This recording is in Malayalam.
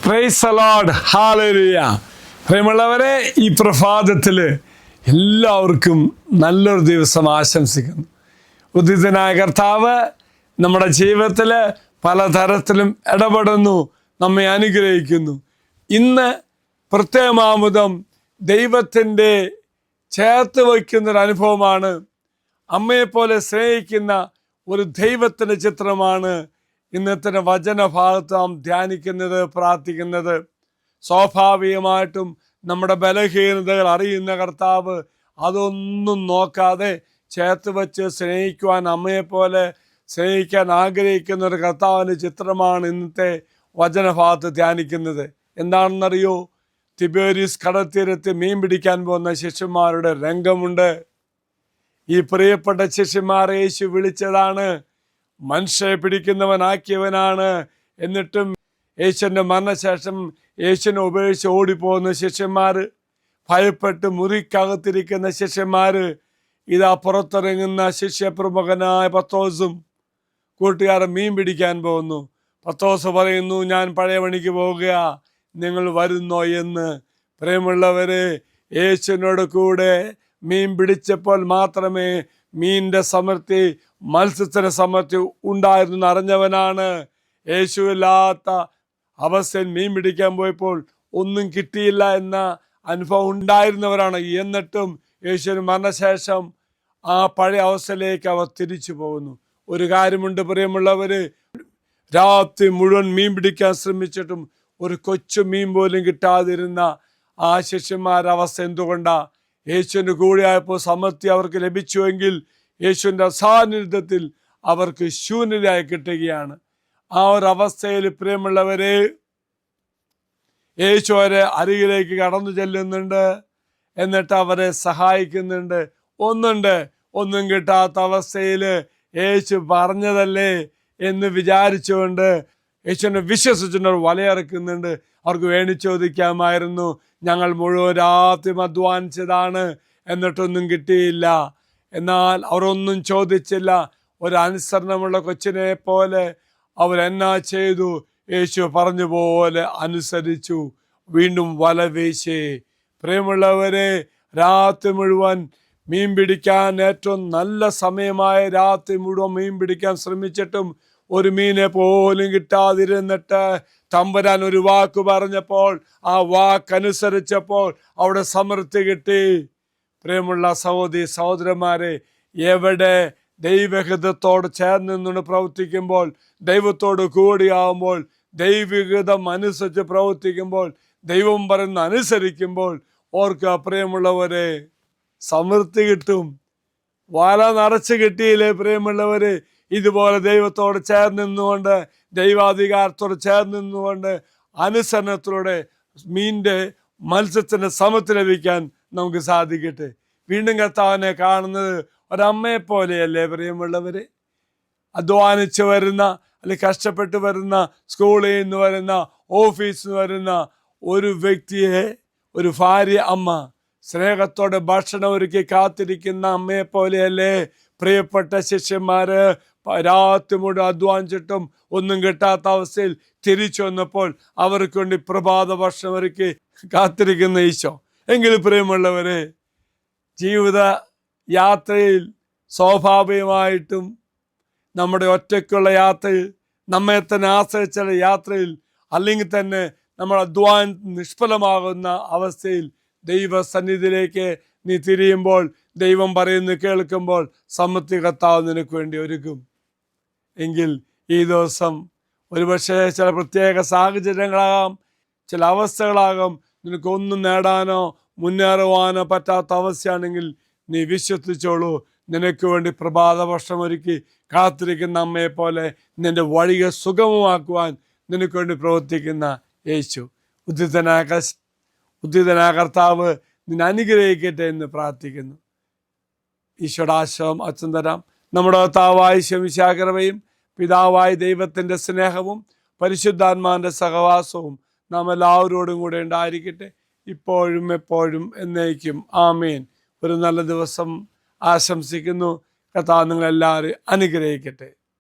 Praise the Lord, hallelujah. പ്രിയമുള്ളവരെ, ഈ പ്രഭാതത്തിൽ എല്ലാവർക്കും നല്ലൊരു ദിവസം ആശംസിക്കുന്നു. ഉദിതനായ കർത്താവ് നമ്മുടെ ജീവിതത്തിൽ പലതരത്തിലും ഇടപെടുന്നു, നമ്മെ അനുഗ്രഹിക്കുന്നു. ഇന്ന് പ്രത്യേകമാമുദം ദൈവത്തിൻ്റെ ചേർത്ത് വയ്ക്കുന്നൊരു അനുഭവമാണ്. അമ്മയെപ്പോലെ സ്നേഹിക്കുന്ന ഒരു ദൈവത്തിൻ്റെ ചിത്രമാണ് ഇന്നത്തെ വചനഭാഗത്ത് നാം ധ്യാനിക്കുന്നത്, പ്രാർത്ഥിക്കുന്നത്. സ്വാഭാവികമായിട്ടും നമ്മുടെ ബലഹീനതകൾ അറിയുന്ന കർത്താവ് അതൊന്നും നോക്കാതെ ചേർത്ത് വച്ച് സ്നേഹിക്കുവാൻ, അമ്മയെപ്പോലെ സ്നേഹിക്കാൻ ആഗ്രഹിക്കുന്ന ഒരു കർത്താവിൻ്റെ ചിത്രമാണ് ഇന്നത്തെ വചനഭാഗത്ത് ധ്യാനിക്കുന്നത്. എന്താണെന്നറിയോ? തിബേരിയസ് കടൽത്തീരത്ത് മീൻ പിടിക്കാൻ പോകുന്ന ശിഷ്യന്മാരുടെ രംഗമുണ്ട്. ഈ പ്രിയപ്പെട്ട ശിഷ്യന്മാരെ യേശു വിളിച്ചതാണ്, മനുഷ്യരെ പിടിക്കുന്നവനാക്കിയവനാണ്. എന്നിട്ടും യേശുവിൻ്റെ മരണശേഷം യേശുവിനെ ഉപേക്ഷിച്ച് ഓടിപ്പോകുന്ന ശിഷ്യന്മാർ, ഭയപ്പെട്ട് മുറിക്കകത്തിരിക്കുന്ന ശിഷ്യന്മാർ, ഇതാ പുറത്തിറങ്ങുന്ന ശിഷ്യപ്രമുഖനായ പത്രോസും കൂട്ടുകാരൻ മീൻ പിടിക്കാൻ പോകുന്നു. പത്രോസ് പറയുന്നു, ഞാൻ പഴയ പണിക്ക് പോവുക, നിങ്ങൾ വരുന്നോ എന്ന്. പ്രിയമുള്ളവരെ, യേശുവിനോട് കൂടെ മീൻ പിടിച്ചപ്പോൾ മാത്രമേ മീനിൻ്റെ സമൃദ്ധി, മത്സ്യത്തിൻ്റെ സമൃദ്ധി ഉണ്ടായിരുന്നു അറിഞ്ഞവനാണ്. യേശുവില്ലാത്ത അവസ്ഥയിൽ മീൻ പിടിക്കാൻ പോയപ്പോൾ ഒന്നും കിട്ടിയില്ല എന്ന അനുഭവം ഉണ്ടായിരുന്നവരാണ്. എന്നിട്ടും യേശുവിന് മരണശേഷം ആ പഴയ അവസ്ഥയിലേക്ക് അവർ തിരിച്ചു പോകുന്നു. ഒരു കാര്യമുണ്ട് പ്രിയമുള്ളവർ, രാത്രി മുഴുവൻ മീൻ പിടിക്കാൻ ശ്രമിച്ചിട്ടും ഒരു കൊച്ചു മീൻ പോലും കിട്ടാതിരുന്ന ആ ശിഷ്യന്മാരുടെ അവസ്ഥ എന്തുകൊണ്ടാണ്? യേശുവിൻ്റെ കൂടെയായപ്പോൾ സമൃദ്ധി അവർക്ക് ലഭിച്ചുവെങ്കിൽ യേശുവിൻ്റെ സാന്നിധ്യത്തിൽ അവർക്ക് ശൂന്യതയായി കിട്ടുകയാണ്. ആ ഒരു അവസ്ഥയിൽ പ്രിയമുള്ളവരെ, യേശു അവരെ അരികിലേക്ക് കടന്നു ചെല്ലുന്നുണ്ട്, എന്നിട്ട് അവരെ സഹായിക്കുന്നുണ്ട്. ഒന്നും കിട്ടാത്ത അവസ്ഥയിൽ യേശു പറഞ്ഞതല്ലേ എന്ന് വിചാരിച്ചുകൊണ്ട് യേശുവിനെ വിശ്വസിച്ചുകൊണ്ട് വലയിറക്കുന്നുണ്ട്. അവർക്ക് വേണ്ടി ചോദിക്കാമായിരുന്നു, ഞങ്ങൾ മുഴുവൻ രാത്രി അധ്വാനിച്ചതാണ്, എന്നിട്ടൊന്നും കിട്ടിയില്ല. എന്നാൽ അവരൊന്നും ചോദിച്ചില്ല. ഒരു അനുസരണമുള്ള കൊച്ചിനെ പോലെ അവരെന്നാ ചെയ്തു? യേശു പറഞ്ഞ പോലെ അനുസരിച്ചു, വീണ്ടും വല വീശി. പ്രിയമുള്ളവരെ, രാത്രി മുഴുവൻ മീൻ പിടിക്കാൻ, ഏറ്റവും നല്ല സമയമായ രാത്രി മുഴുവൻ മീൻ പിടിക്കാൻ ശ്രമിച്ചിട്ടും ഒരു മീനെ പോലും കിട്ടാതിരുന്നിട്ട് തമ്പുരാൻ ഒരു വാക്ക് പറഞ്ഞപ്പോൾ, ആ വാക്കനുസരിച്ചപ്പോൾ അവിടെ സമൃദ്ധി കിട്ടി. പ്രിയമുള്ള സഹോദരി സഹോദരന്മാരെ, എവിടെ ദൈവഹിതത്തോട് ചേർന്ന് നിന്നുകൊണ്ട് പ്രവർത്തിക്കുമ്പോൾ, ദൈവത്തോട് കൂടിയാവുമ്പോൾ, ദൈവഹിതം അനുസരിച്ച് പ്രവർത്തിക്കുമ്പോൾ, ദൈവം പറയുന്ന അനുസരിക്കുമ്പോൾ, ഓർക്കുക പ്രിയമുള്ളവരെ, സമൃദ്ധി കിട്ടും. വല നിറച്ച് കിട്ടിയില്ലേ പ്രിയമുള്ളവരെ? ഇതുപോലെ ദൈവത്തോട് ചേർന്ന് നിന്നുകൊണ്ട്, ദൈവാധികാരത്തോട് ചേർന്ന് നിന്നുകൊണ്ട്, അനുസരണത്തിലൂടെ മത്സ്യത്തിൻ്റെ സമൃദ്ധി ലഭിക്കാൻ നമുക്ക് സാധിക്കട്ടെ. വീണ്ടും കർത്താവിനെ കാണുന്നത് ഒരമ്മയെ പോലെയല്ലേ പ്രിയമുള്ളവരെ? അധ്വാനിച്ച് വരുന്ന, അല്ലെങ്കിൽ കഷ്ടപ്പെട്ട് വരുന്ന, സ്കൂളിൽ നിന്ന് വരുന്ന, ഓഫീസിൽ നിന്ന് വരുന്ന ഒരു വ്യക്തിയെ ഒരു ഭാര്യ അമ്മ സ്നേഹത്തോടെ ഭക്ഷണം ഒരുക്കി കാത്തിരിക്കുന്ന അമ്മയെ പോലെയല്ലേ പ്രിയപ്പെട്ട ശിഷ്യന്മാര് രാത്രി മുഴുവൻ അധ്വാനിച്ചിട്ടും ഒന്നും കിട്ടാത്ത അവസ്ഥയിൽ തിരിച്ചു വന്നപ്പോൾ അവർക്ക് വേണ്ടി പ്രഭാത ഭക്ഷണം ഒരുക്കി കാത്തിരിക്കുന്ന ഈശോ. എങ്കിലും പ്രിയമുള്ളവരെ, ജീവിത യാത്രയിൽ സ്വാഭാവികമായിട്ടും നമ്മുടെ ഒറ്റയ്ക്കുള്ള യാത്രയിൽ, നമ്മെ തന്നെ ആശ്രയിച്ചുള്ള യാത്രയിൽ, അല്ലെങ്കിൽ തന്നെ നമ്മൾ അധ്വാനം നിഷ്ഫലമാകുന്ന അവസ്ഥയിൽ ദൈവസന്നിധിയിലേക്ക് നീ തിരിയുമ്പോൾ, ദൈവം പറയുന്നത് കേൾക്കുമ്പോൾ സമൃദ്ധി കർത്താവ് നിനക്ക് വേണ്ടി ഒരുക്കും. എങ്കിൽ ഈ ദിവസം ഒരുപക്ഷെ ചില പ്രത്യേക സാഹചര്യങ്ങളാകാം, ചില അവസ്ഥകളാകാം, നിനക്കൊന്നും നേടാനോ മുന്നേറുവാനോ പറ്റാത്ത അവസ്ഥയാണെങ്കിൽ നീ വിശ്വസിച്ചോളൂ, നിനക്ക് വേണ്ടി പ്രഭാത ഭക്ഷണം ഒരുക്കി കാത്തിരിക്കുന്ന അമ്മയെ പോലെ നിന്റെ വഴികൾ സുഗമമാക്കുവാൻ നിനക്ക് വേണ്ടി പ്രവർത്തിക്കുന്ന യേശു. ഉദ്ധിതനായ കർത്താവ് നിന്നെ അനുഗ്രഹിക്കട്ടെ എന്ന് പ്രാർത്ഥിക്കുന്നു. ഈശോടാശ്രമം അച്ഛൻ തരാം. നമ്മുടെ കർത്താവായ ശമിശാകരവയും പിതാവായ ദൈവത്തിൻ്റെ സ്നേഹവും പരിശുദ്ധാത്മാവിൻ്റെ സഹവാസവും നാം എല്ലാവരോടും കൂടെ ഉണ്ടായിരിക്കട്ടെ, ഇപ്പോഴും എപ്പോഴും എന്നേക്കും. ആമേൻ. ഒരു നല്ല ദിവസം ആശംസിക്കുന്നു. കർത്താവ് നിങ്ങളെല്ലാവരും അനുഗ്രഹിക്കട്ടെ.